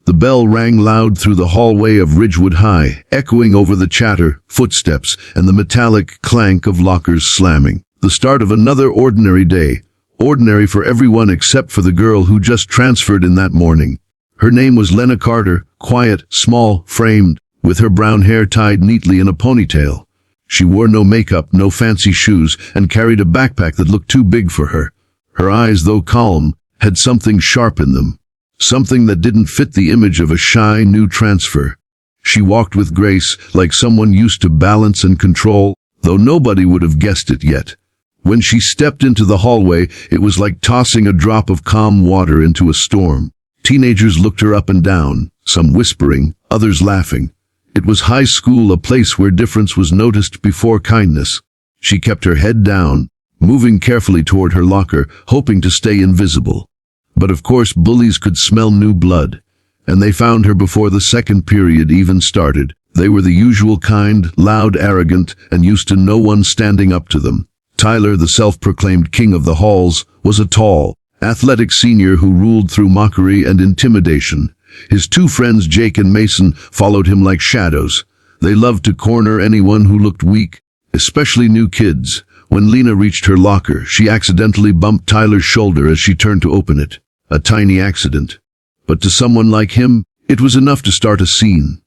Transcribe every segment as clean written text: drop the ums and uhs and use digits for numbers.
The bell rang loud through the hallway of Ridgewood High, echoing over the chatter, footsteps, and the metallic clank of lockers slamming. The start of another ordinary day. Ordinary for everyone except for the girl who just transferred in that morning. Her name was Lena Carter, quiet, small, framed, with her brown hair tied neatly in a ponytail. She wore no makeup, no fancy shoes, and carried a backpack that looked too big for her. Her eyes, though calm, had something sharp in them. Something that didn't fit the image of a shy new transfer. She walked with grace, like someone used to balance and control, though nobody would have guessed it yet. When she stepped into the hallway, it was like tossing a drop of calm water into a storm. Teenagers looked her up and down, some whispering, others laughing. It was high school, a place where difference was noticed before kindness. She kept her head down, moving carefully toward her locker, hoping to stay invisible. But of course bullies could smell new blood, and they found her before the second period even started. They were the usual kind, loud, arrogant, and used to no one standing up to them. Tyler, the self-proclaimed king of the halls, was a tall, athletic senior who ruled through mockery and intimidation. His two friends, Jake and Mason, followed him like shadows. They loved to corner anyone who looked weak, especially new kids. When Lena reached her locker, she accidentally bumped Tyler's shoulder as she turned to open it. A tiny accident. But to someone like him, it was enough to start a scene.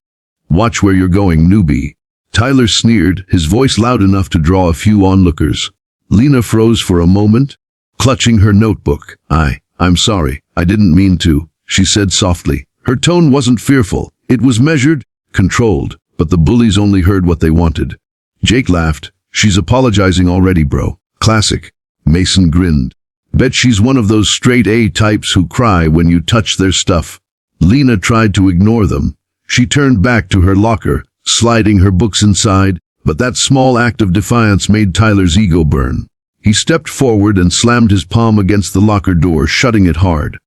"Watch where you're going, newbie." Tyler sneered, his voice loud enough to draw a few onlookers. Lena froze for a moment, clutching her notebook. I'm sorry, I didn't mean to," she said softly. Her tone wasn't fearful. It was measured, controlled, but the bullies only heard what they wanted. Jake laughed. "She's apologizing already, bro." Classic. Mason grinned. "Bet she's one of those straight A types who cry when you touch their stuff." Lena tried to ignore them. She turned back to her locker, sliding her books inside, but that small act of defiance made Tyler's ego burn. He stepped forward and slammed his palm against the locker door, shutting it hard.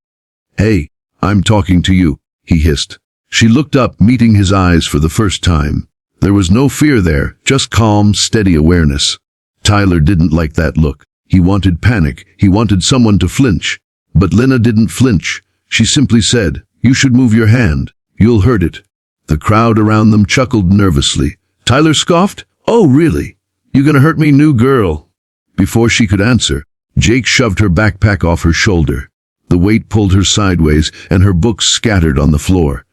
"Hey, I'm talking to you," he hissed. She looked up, meeting his eyes for the first time. There was no fear there, just calm, steady awareness. Tyler didn't like that look. He wanted panic. He wanted someone to flinch. But Lena didn't flinch. She simply said, "You should move your hand. You'll hurt it." The crowd around them chuckled nervously. Tyler scoffed, "Oh, really? You gonna hurt me, new girl?" Before she could answer, Jake shoved her backpack off her shoulder. The weight pulled her sideways, and her books scattered on the floor.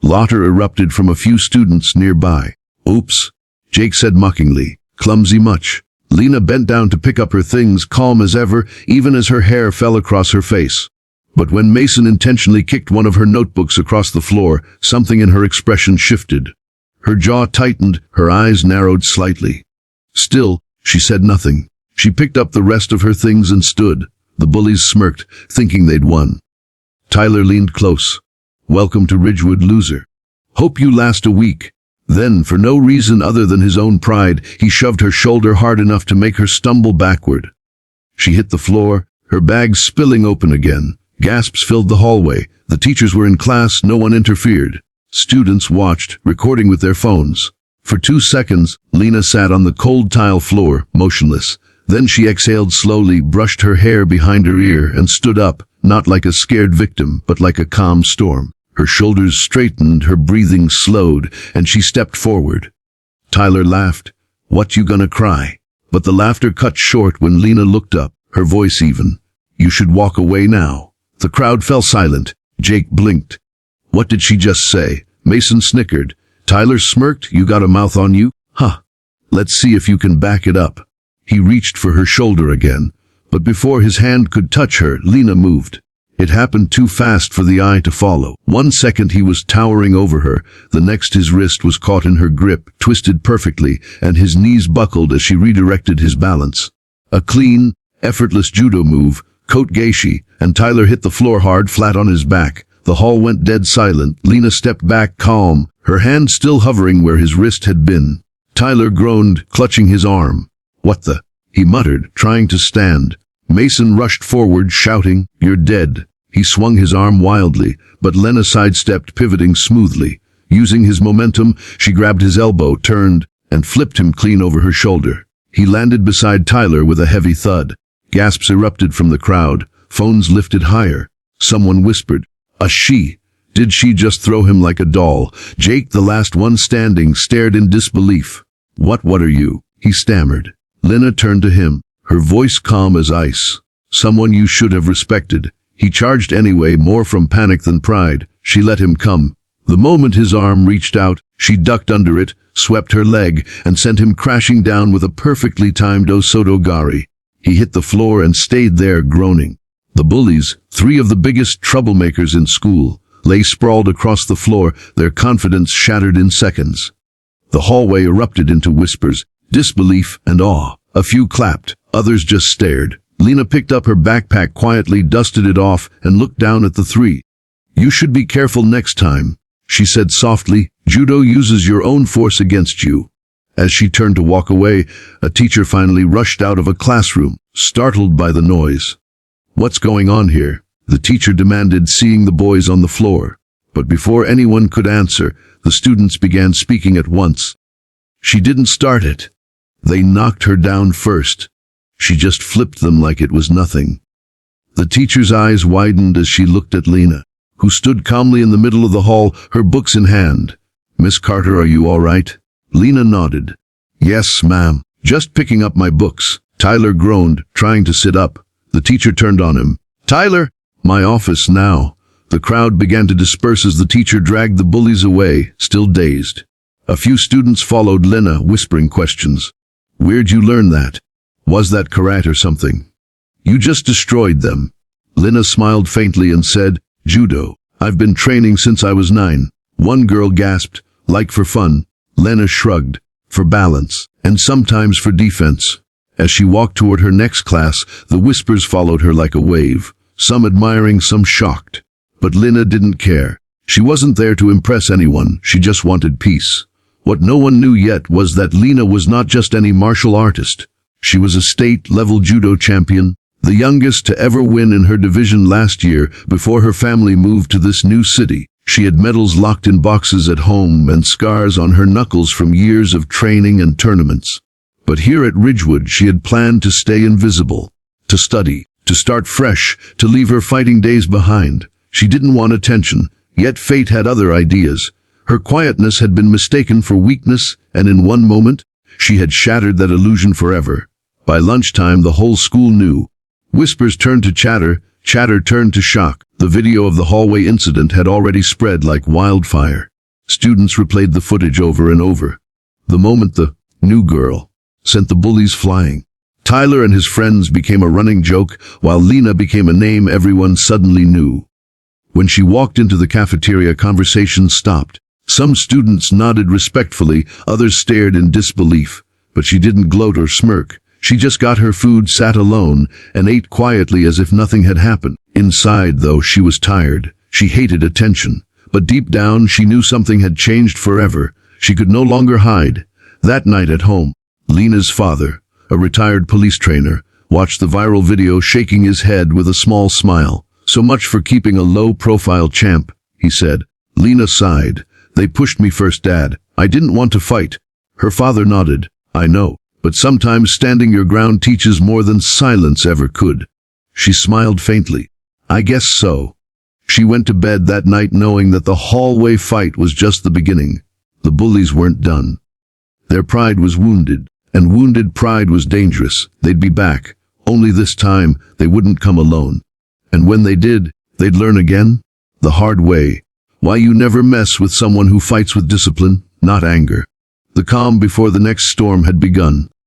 Laughter erupted from a few students nearby. "Oops," Jake said mockingly. "Clumsy much?" Lena bent down to pick up her things, calm as ever, even as her hair fell across her face. But when Mason intentionally kicked one of her notebooks across the floor, something in her expression shifted. Her jaw tightened, her eyes narrowed slightly. Still, she said nothing. She picked up the rest of her things and stood. The bullies smirked, thinking they'd won. Tyler leaned close. "Welcome to Ridgewood, loser. Hope you last a week." Then, for no reason other than his own pride, he shoved her shoulder hard enough to make her stumble backward. She hit the floor, her bag spilling open again. Gasps filled the hallway. The teachers were in class, no one interfered. Students watched, recording with their phones. For 2 seconds, Lena sat on the cold tile floor, motionless. Then she exhaled slowly, brushed her hair behind her ear, and stood up, not like a scared victim, but like a calm storm. Her shoulders straightened, her breathing slowed, and she stepped forward. Tyler laughed. "What, you gonna cry?" But the laughter cut short when Lena looked up, her voice even. "You should walk away now." The crowd fell silent. Jake blinked. "What did she just say?" Mason snickered. Tyler smirked. "You got a mouth on you? Huh. Let's see if you can back it up." He reached for her shoulder again, but before his hand could touch her, Lena moved. It happened too fast for the eye to follow. 1 second he was towering over her, the next his wrist was caught in her grip, twisted perfectly, and his knees buckled as she redirected his balance. A clean, effortless judo move, kote geishi, and Tyler hit the floor hard, flat on his back. The hall went dead silent. Lena stepped back, calm, her hand still hovering where his wrist had been. Tyler groaned, clutching his arm. "What the?" he muttered, trying to stand. Mason rushed forward, shouting, "You're dead." He swung his arm wildly, but Lena sidestepped, pivoting smoothly. Using his momentum, she grabbed his elbow, turned, and flipped him clean over her shoulder. He landed beside Tyler with a heavy thud. Gasps erupted from the crowd. Phones lifted higher. Someone whispered, "A she." Did she just throw him like a doll? Jake, the last one standing, stared in disbelief. What are you?" he stammered. Lena turned to him, her voice calm as ice. "Someone you should have respected." He charged anyway, more from panic than pride. She let him come. The moment his arm reached out, she ducked under it, swept her leg, and sent him crashing down with a perfectly timed osotogari. He hit the floor and stayed there, groaning. The bullies, 3 of the biggest troublemakers in school, lay sprawled across the floor, their confidence shattered in seconds. The hallway erupted into whispers, disbelief, and awe. A few clapped, others just stared. Lena picked up her backpack quietly, dusted it off, and looked down at the 3. "You should be careful next time," she said softly. "Judo uses your own force against you." As she turned to walk away, a teacher finally rushed out of a classroom, startled by the noise. "What's going on here?" the teacher demanded, seeing the boys on the floor. But before anyone could answer, the students began speaking at once. She didn't start it. They knocked her down first. She just flipped them like it was nothing. The teacher's eyes widened as she looked at Lena, who stood calmly in the middle of the hall, her books in hand. "Miss Carter, are you all right?" Lena nodded. "Yes, ma'am. Just picking up my books." Tyler groaned, trying to sit up. The teacher turned on him. "Tyler, my office now." The crowd began to disperse as the teacher dragged the bullies away, still dazed. A few students followed Lena, whispering questions. "Where'd you learn that? Was that karate or something?" "You just destroyed them." Lena smiled faintly and said, "Judo. I've been training since I was 9. One girl gasped, "Like for fun." Lena shrugged, "For balance, and sometimes for defense." As she walked toward her next class, the whispers followed her like a wave, some admiring, some shocked. But Lena didn't care. She wasn't there to impress anyone, she just wanted peace. What no one knew yet was that Lena was not just any martial artist. She was a state-level judo champion, the youngest to ever win in her division last year before her family moved to this new city. She had medals locked in boxes at home and scars on her knuckles from years of training and tournaments. But here at Ridgewood she had planned to stay invisible, to study, to start fresh, to leave her fighting days behind. She didn't want attention, yet fate had other ideas. Her quietness had been mistaken for weakness, and in one moment, she had shattered that illusion forever. By lunchtime, the whole school knew. Whispers turned to chatter, chatter turned to shock. The video of the hallway incident had already spread like wildfire. Students replayed the footage over and over. The moment the new girl sent the bullies flying. Tyler and his friends became a running joke, while Lena became a name everyone suddenly knew. When she walked into the cafeteria, conversation stopped. Some students nodded respectfully, others stared in disbelief. But she didn't gloat or smirk. She just got her food, sat alone, and ate quietly as if nothing had happened. Inside, though, she was tired. She hated attention. But deep down, she knew something had changed forever. She could no longer hide. That night at home, Lena's father, a retired police trainer, watched the viral video, shaking his head with a small smile. "So much for keeping a low-profile champ," he said. Lena sighed. "They pushed me first, Dad. I didn't want to fight." Her father nodded. "I know. But sometimes standing your ground teaches more than silence ever could." She smiled faintly. "I guess so." She went to bed that night knowing that the hallway fight was just the beginning. The bullies weren't done. Their pride was wounded, and wounded pride was dangerous. They'd be back. Only this time, they wouldn't come alone. And when they did, they'd learn again, the hard way. Why you never mess with someone who fights with discipline, not anger. The calm before the next storm had begun.